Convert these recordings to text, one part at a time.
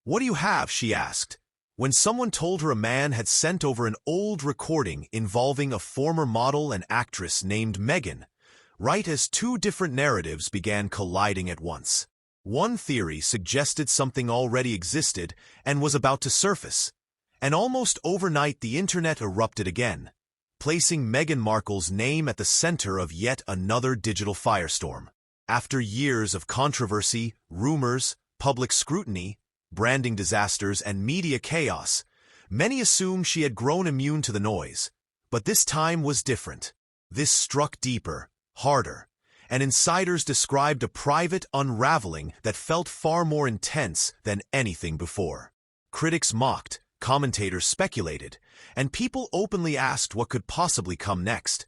"What do you have?" she asked, when someone told her a man had sent over an old recording involving a former model and actress named Meghan, right as two different narratives began colliding at once. One theory suggested something already existed and was about to surface, and almost overnight the internet erupted again, placing Meghan Markle's name at the center of yet another digital firestorm. After years of controversy, rumors, public scrutiny, branding disasters, and media chaos, many assumed she had grown immune to the noise. But this time was different. This struck deeper, harder, and insiders described a private unraveling that felt far more intense than anything before. Critics mocked, commentators speculated, and people openly asked what could possibly come next.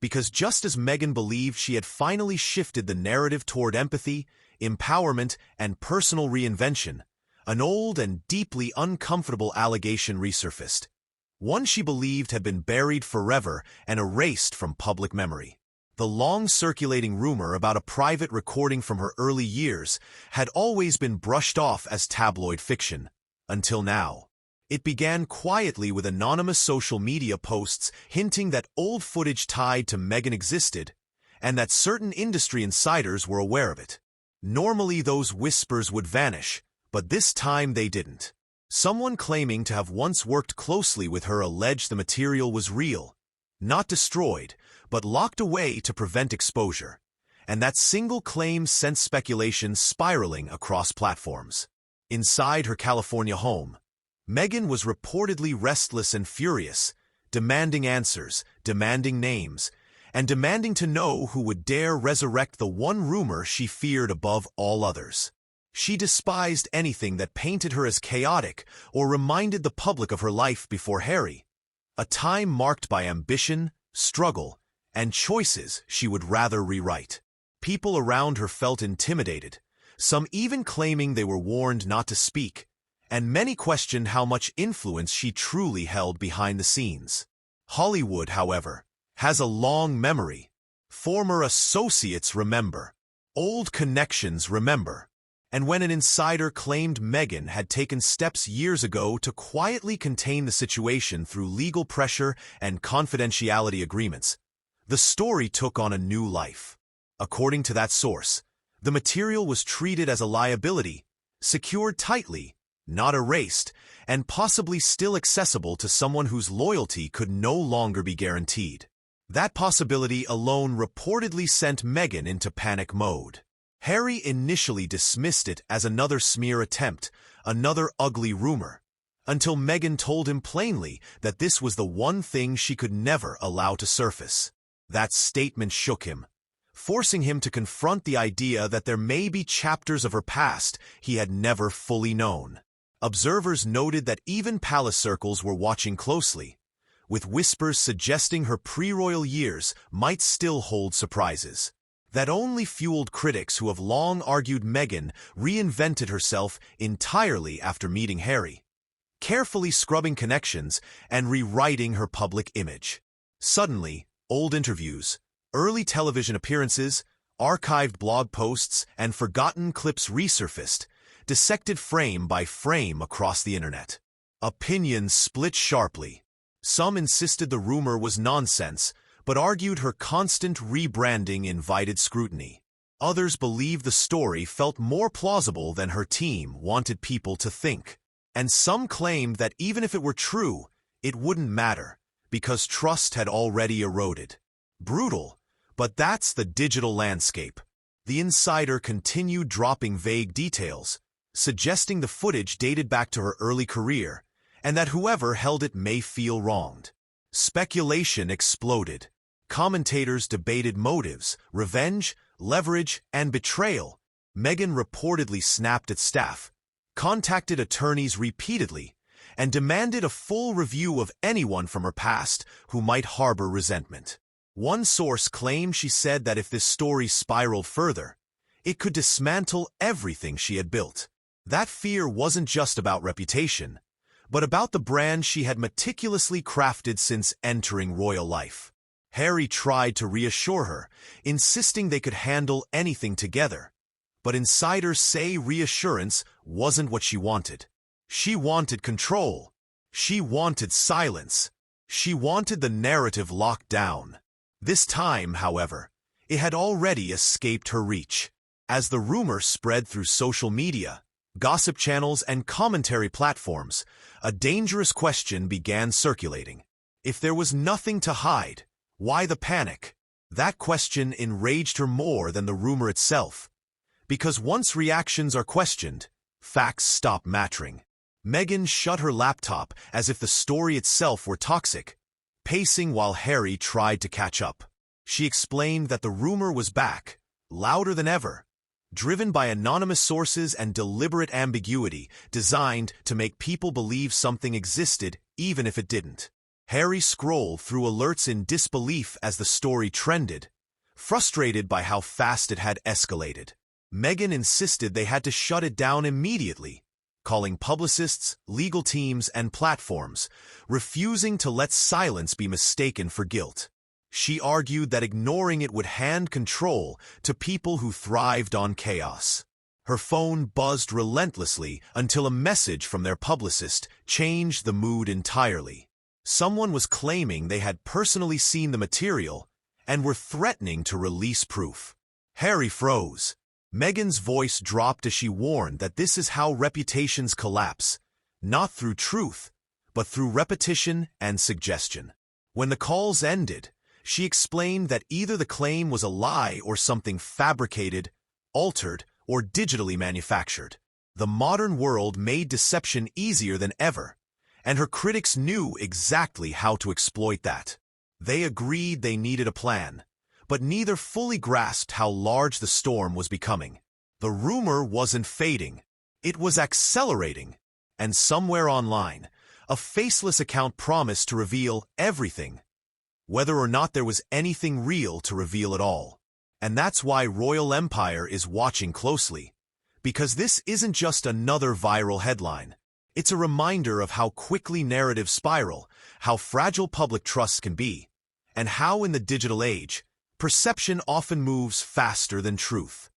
Because just as Meghan believed she had finally shifted the narrative toward empathy, empowerment, and personal reinvention, an old and deeply uncomfortable allegation resurfaced. One she believed had been buried forever and erased from public memory. The long-circulating rumor about a private recording from her early years had always been brushed off as tabloid fiction, until now. It began quietly with anonymous social media posts hinting that old footage tied to Meghan existed, and that certain industry insiders were aware of it. Normally those whispers would vanish, but this time they didn't. Someone claiming to have once worked closely with her alleged the material was real, not destroyed, but locked away to prevent exposure. And that single claim sent speculation spiraling across platforms. Inside her California home, Meghan was reportedly restless and furious, demanding answers, demanding names, and demanding to know who would dare resurrect the one rumor she feared above all others. She despised anything that painted her as chaotic or reminded the public of her life before Harry, a time marked by ambition, struggle, and choices she would rather rewrite. People around her felt intimidated, some even claiming they were warned not to speak, and many questioned how much influence she truly held behind the scenes. Hollywood, however, has a long memory. Former associates remember. Old connections remember. And when an insider claimed Meghan had taken steps years ago to quietly contain the situation through legal pressure and confidentiality agreements, the story took on a new life. According to that source, the material was treated as a liability, secured tightly, not erased, and possibly still accessible to someone whose loyalty could no longer be guaranteed. That possibility alone reportedly sent Meghan into panic mode. Harry initially dismissed it as another smear attempt, another ugly rumor, until Meghan told him plainly that this was the one thing she could never allow to surface. That statement shook him, forcing him to confront the idea that there may be chapters of her past he had never fully known. Observers noted that even palace circles were watching closely, with whispers suggesting her pre-royal years might still hold surprises. That only fueled critics who have long argued Meghan reinvented herself entirely after meeting Harry, carefully scrubbing connections and rewriting her public image. Suddenly, old interviews, early television appearances, archived blog posts, and forgotten clips resurfaced, dissected frame by frame across the internet. Opinions split sharply. Some insisted the rumor was nonsense, but argued her constant rebranding invited scrutiny. Others believed the story felt more plausible than her team wanted people to think. And some claimed that even if it were true, it wouldn't matter, because trust had already eroded. Brutal, but that's the digital landscape. The insider continued dropping vague details, suggesting the footage dated back to her early career, and that whoever held it may feel wronged. Speculation exploded. Commentators debated motives, revenge, leverage, and betrayal. Meghan reportedly snapped at staff, contacted attorneys repeatedly, and demanded a full review of anyone from her past who might harbor resentment. One source claimed she said that if this story spiraled further, it could dismantle everything she had built. That fear wasn't just about reputation, but about the brand she had meticulously crafted since entering royal life. Harry tried to reassure her, insisting they could handle anything together. But insiders say reassurance wasn't what she wanted. She wanted control. She wanted silence. She wanted the narrative locked down. This time, however, it had already escaped her reach. As the rumor spread through social media, gossip channels, and commentary platforms, a dangerous question began circulating. If there was nothing to hide, why the panic? That question enraged her more than the rumor itself. Because once reactions are questioned, facts stop mattering. Meghan shut her laptop as if the story itself were toxic, pacing while Harry tried to catch up. She explained that the rumor was back, louder than ever, driven by anonymous sources and deliberate ambiguity designed to make people believe something existed even if it didn't. Harry scrolled through alerts in disbelief as the story trended, frustrated by how fast it had escalated. Meghan insisted they had to shut it down immediately, calling publicists, legal teams, and platforms, refusing to let silence be mistaken for guilt. She argued that ignoring it would hand control to people who thrived on chaos. Her phone buzzed relentlessly until a message from their publicist changed the mood entirely. Someone was claiming they had personally seen the material and were threatening to release proof. Harry froze. Meghan's voice dropped as she warned that this is how reputations collapse, not through truth, but through repetition and suggestion. When the calls ended, she explained that either the claim was a lie or something fabricated, altered, or digitally manufactured. The modern world made deception easier than ever, and her critics knew exactly how to exploit that. They agreed they needed a plan, but neither fully grasped how large the storm was becoming. The rumor wasn't fading. It was accelerating. And somewhere online, a faceless account promised to reveal everything, whether or not there was anything real to reveal at all. And that's why Royal Empire is watching closely. Because this isn't just another viral headline. It's a reminder of how quickly narratives spiral, how fragile public trust can be, and how in the digital age, perception often moves faster than truth.